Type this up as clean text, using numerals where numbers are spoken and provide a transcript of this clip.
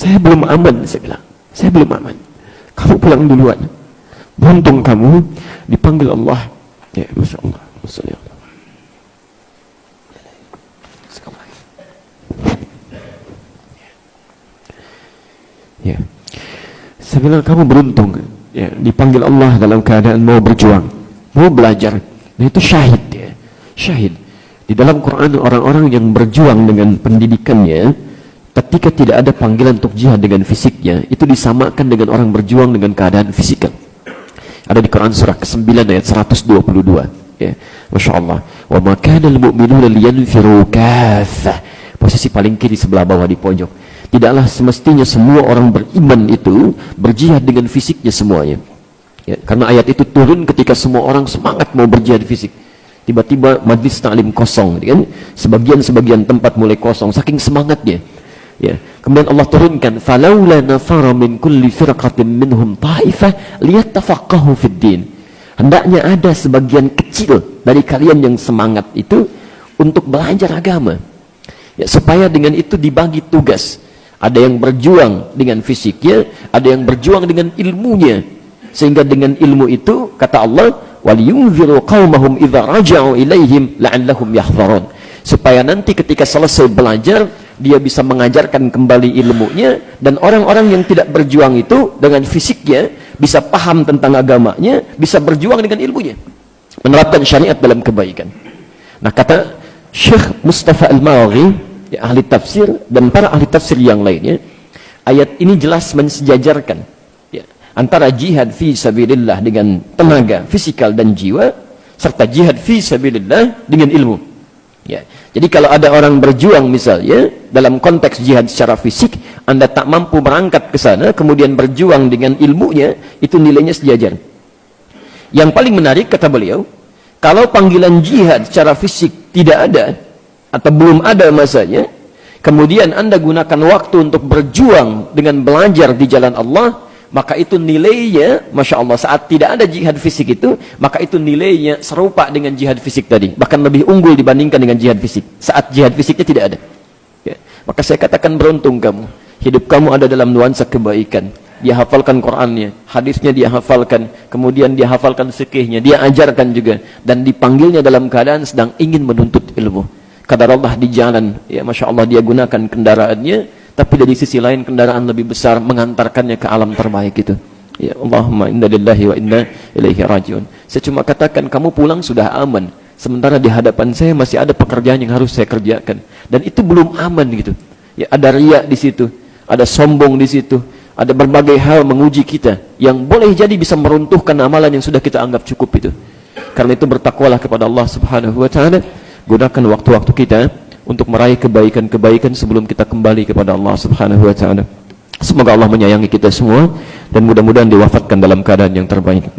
Saya belum aman, saya bilang. Saya belum aman. Kamu pulang duluan. Beruntung kamu dipanggil Allah. Ya, Masya Allah. Masya Allah. Ya. Saya bilang kamu beruntung. Ya, dipanggil Allah dalam keadaan mau berjuang, mau belajar. Nah itu syahid ya. Syahid. Di dalam Quran orang-orang yang berjuang dengan pendidikannya, ketika tidak ada panggilan untuk jihad dengan fisiknya, itu disamakan dengan orang berjuang dengan keadaan fisikal. Ada di Quran surah ke-9 ayat 122. Ya. Masya Allah. Wa ma kana al-mu'minuna liyanfiru kaffah. Posisi paling kiri sebelah bawah di pojok. Tidaklah semestinya semua orang beriman itu berjihad dengan fisiknya semuanya. Ya, karena ayat itu turun ketika semua orang semangat mau berjihad fisik. Tiba-tiba majlis ta'lim kosong, kan? Sebagian tempat mulai kosong, saking semangatnya. Ya. Kemudian Allah turunkan, "Falaula nafara min kulli firqatin minhum ta'ifah liyattafaqahu fid din." Hendaknya ada sebagian kecil dari kalian yang semangat itu untuk belajar agama. Ya, supaya dengan itu dibagi tugas. Ada yang berjuang dengan fisiknya, ada yang berjuang dengan ilmunya. Sehingga dengan ilmu itu, kata Allah, وَلِيُنْذِرُوا قَوْمَهُمْ إِذَا رَجَعُوا إِلَيْهِمْ لَعَلَّهُمْ يَحْذَرُونَ. Supaya nanti ketika selesai belajar, dia bisa mengajarkan kembali ilmunya, dan orang-orang yang tidak berjuang itu dengan fisiknya, bisa paham tentang agamanya, bisa berjuang dengan ilmunya. Menerapkan syariat dalam kebaikan. Nah, kata Syekh Mustafa Al-Maghi, ya, ahli tafsir dan para ahli tafsir yang lainnya, ayat ini jelas mensejajarkan ya, antara jihad fi sabilillah dengan tenaga fisikal dan jiwa, serta jihad fi sabilillah dengan ilmu. Ya. Jadi kalau ada orang berjuang misalnya dalam konteks jihad secara fisik, Anda tak mampu berangkat ke sana, kemudian berjuang dengan ilmunya, itu nilainya sejajar. Yang paling menarik, kata beliau, kalau panggilan jihad secara fisik tidak ada atau belum ada masanya, kemudian Anda gunakan waktu untuk berjuang dengan belajar di jalan Allah, maka itu nilainya, Masya Allah, saat tidak ada jihad fisik itu, maka itu nilainya serupa dengan jihad fisik tadi, bahkan lebih unggul dibandingkan dengan jihad fisik, saat jihad fisiknya tidak ada. Ya. Maka saya katakan beruntung kamu, hidup kamu ada dalam nuansa kebaikan. Dia hafalkan Qur'annya, hadisnya dia hafalkan, kemudian dia hafalkan fikihnya, dia ajarkan juga, dan dipanggilnya dalam keadaan sedang ingin menuntut ilmu. Kadar Allah di jalan, ya Masya Allah, dia gunakan kendaraannya, tapi dari sisi lain kendaraan lebih besar mengantarkannya ke alam terbaik itu. Ya Allahumma inna lillahi wa inna ilaihi rajiun. Saya cuma katakan kamu pulang sudah aman, sementara di hadapan saya masih ada pekerjaan yang harus saya kerjakan, dan itu belum aman gitu. Ya, ada riya di situ, ada sombong di situ, ada berbagai hal menguji kita yang boleh jadi bisa meruntuhkan amalan yang sudah kita anggap cukup itu. Karena itu bertakwalah kepada Allah Subhanahu wa taala. Gunakan waktu-waktu kita untuk meraih kebaikan-kebaikan sebelum kita kembali kepada Allah Subhanahu wa taala. Semoga Allah menyayangi kita semua dan mudah-mudahan diwafatkan dalam keadaan yang terbaik.